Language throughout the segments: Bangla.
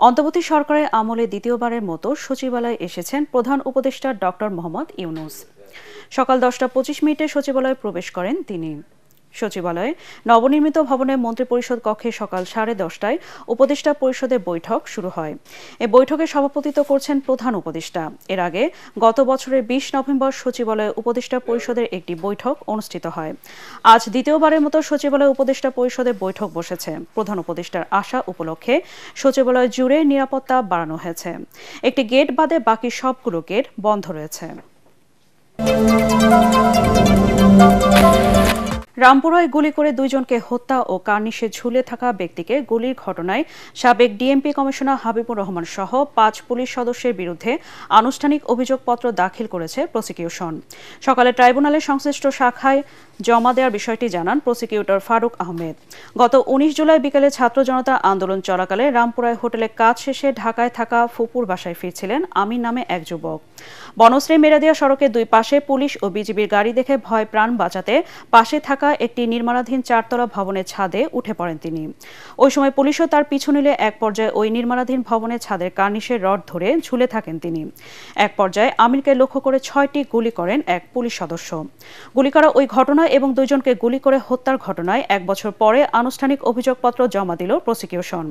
অন্তর্বর্তী সরকারের আমলে দ্বিতীয়বারের মতো সচিবালয়ে এসেছেন প্রধান উপদেষ্টা ডক্টর মোহাম্মদ ইউনূস। সকাল 10:25 সচিবালয়ে প্রবেশ করেন তিনি। সচিবালয়ে নবনির্মিত ভবনের মন্ত্রিপরিষদ কক্ষে সকাল 10:30টায় উপদেষ্টা পরিষদের বৈঠক শুরু হয়। এই বৈঠকে সভাপতিত্ব করছেন প্রধান উপদেষ্টা। এর আগে গত বছরের 20 নভেম্বর সচিবালয়ে উপদেষ্টা পরিষদের একটি বৈঠক অনুষ্ঠিত হয়। আজ দ্বিতীয়বারের মতো সচিবালয় উপদেষ্টা পরিষদের বৈঠক বসেছে। প্রধান উপদেষ্টার আসা উপলক্ষে সচিবালয় জুড়ে নিরাপত্তা বাড়ানো হয়েছে। একটি গেট বাদে বাকি সবগুলো গেট বন্ধ রয়েছে। রামপুরায় গুলি করে 2 জনকে হত্যা ও কার্নিশে ঝুলে থাকা ব্যক্তিকে গুলির ঘটনায় সাবেক ডিএমপি কমিশনার হাবিবুর রহমান সহ 5 পুলিশ সদস্যের বিরুদ্ধে আনুষ্ঠানিক অভিযোগপত্র দাখিল করেছে প্রসিকিউশন। সকালে ট্রাইব্যুনালের সংশ্লিষ্ট শাখায় জমা দেওয়ার বিষয়টি জানান প্রসিকিউটর ফারুক আহমেদ। গত 19 জুলাই বিকেলে ছাত্র জনতা আন্দোলন চলাকালে রামপুরায় হোটেলে কাজ শেষে ঢাকায় থাকা ফুপুর বাসায় ফিরছিলেন আমিন নামে এক যুবক। বনশ্রী মেরাদিয়া সড়কের দুই পাশে পুলিশ ও বিজিবির গাড়ি দেখে ভয় প্রাণ বাঁচাতে পাশে থাকা একটি নির্মাণাধীন 4তলা ভবনের ছাদে উঠে পড়েন তিনি। ওই সময় পুলিশও তার পিছু নিলে এক পর্যায়ে ওই নির্মাণাধীন ভবনের ছাদের কার্নিশের রড ধরে ঝুলে থাকেন তিনি। এক পর্যায়ে আমিরকে লক্ষ্য করে 6টি গুলি করেন এক পুলিশ সদস্য। গুলি করা ওই ঘটনা এবং 2 জনকে গুলি করে হত্যার ঘটনায় 1 বছর পরে আনুষ্ঠানিক অভিযোগপত্র জমা দিল প্রসিকিউশন।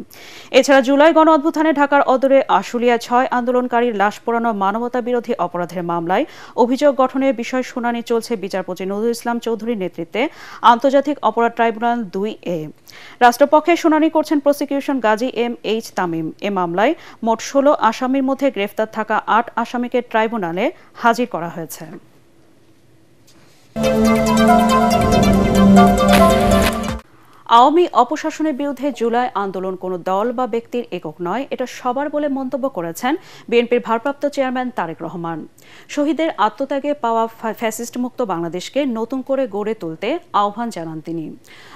এছাড়া জুলাই গণঅভ্যুত্থানে ঢাকার অদূরে আশুলিয়া 6 আন্দোলনকারীর লাশ পোড়ানো মানবতা বিরোধী অপরাধের মামলায় অভিযোগ গঠনের বিষয় শুনানি চলছে বিচারপতি নজরুল ইসলাম চৌধুরীর নেতৃত্বে আন্তর্জাতিক অপরাধ ট্রাইব্যুনাল 2A। রাষ্ট্রপক্ষে শুনানি করছেন প্রসিকিউশন গাজী M.H. তামিম। এ মামলায় মোট 16 আসামির মধ্যে গ্রেফতার থাকা 8 আসামিকে ট্রাইব্যুনালে হাজির করা হয়েছে। আওয়ামী অপশাসনের বিরুদ্ধে জুলাই আন্দোলন কোনো দল বা ব্যক্তির একক নয়, এটা সবার বলে মন্তব্য করেছেন বিএনপির ভারপ্রাপ্ত চেয়ারম্যান তারেক রহমান। শহীদদের আত্মত্যাগে পাওয়া ফ্যাসিস্ট মুক্ত বাংলাদেশকে নতুন করে গড়ে তুলতে আহ্বান জানান তিনি।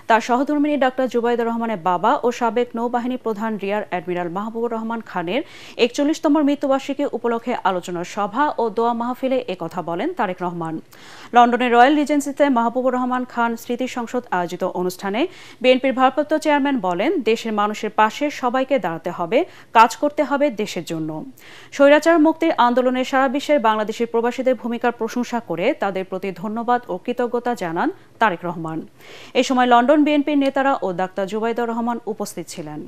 তার সহধর্মিণী ডাক্তার জুবাইদা রহমানের বাবা ও সাবেক নৌবাহিনী প্রধান রিয়ার অ্যাডমিরাল মাহবুবুর রহমান খানের 41তম মৃত্যুবার্ষিকী উপলক্ষে আলোচনা সভা ও দোয়া মাহফিলে একথা বলেন তারেক রহমান। লন্ডনের রয়্যাল রিজেন্সিতে মাহবুবুর রহমান খান স্মৃতি সংসদ আয়োজিত অনুষ্ঠানে বিএনপির ভারপ্রাপ্ত চেয়ারম্যান বলেন, দেশের মানুষের পাশে সবাইকে দাঁড়াতে হবে, কাজ করতে হবে দেশের জন্য। স্বৈরাচার মুক্তির আন্দোলনে সারা বিশ্বের বাংলাদেশি প্রবাসীদের ভূমিকার প্রশংসা করে তাদের প্রতি ধন্যবাদ ও কৃতজ্ঞতা জানান তারেক রহমান। এ সময় লন্ডন বিএনপির নেতারা ও ডাক্তার জুবাইদা রহমান উপস্থিত ছিলেন।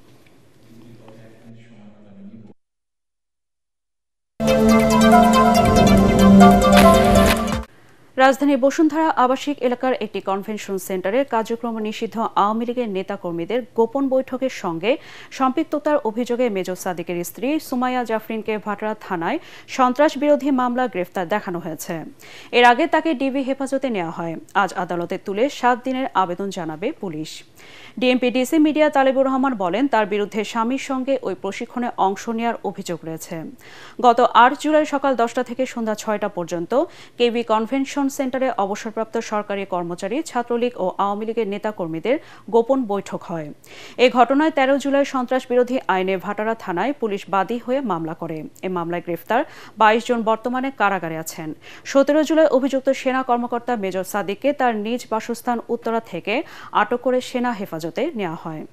রাজধানীর বসুন্ধরা আবাসিক এলাকার একটি কনভেনশন সেন্টারের কার্যক্রম নিষিদ্ধ আওয়ামী লীগের নেতাকর্মীদের গোপন বৈঠকের সঙ্গে সম্পৃক্ততার অভিযোগে মেজর সাদিকের স্ত্রী সুমাইয়া জাফরিনকে ভাটারা থানায় সন্ত্রাস বিরোধী মামলা গ্রেফতার দেখানো হয়েছে। এর আগে তাকে ডিবি হেফাজতে নেওয়া হয়। আজ আদালতে তুলে 7 দিনের আবেদন জানাবে police. DMP DC media Talebur Rahman বলেন, তার বিরুদ্ধে স্বামীর সঙ্গে ওই প্রশিক্ষণে অংশ নেওয়ার অভিযোগ রয়েছে। গত 8 জুলাই সকাল 10টা থেকে সন্ধ্যা 6টা পর্যন্ত কেবি কনভেনশন সেন্টারে অবসরপ্রাপ্ত সরকারি কর্মচারী, ছাত্রলীগ ও আওয়ামী লীগের নেতাকর্মীদের গোপন বৈঠক হয়। এই ঘটনায় 13 জুলাই সন্ত্রাস বিরোধী আইনে ভাটারা থানায় পুলিশ বাদী হয়ে মামলা করে। এই মামলায় গ্রেফতার 22 জন বর্তমানে কারাগারে আছেন। 17 জুলাই অভিযুক্ত সেনা কর্মকর্তা মেজর সাদিককে তার নিজ বাসস্থান উত্তরা থেকে আটক করে সেনা হেফাজতে নেওয়া হয়।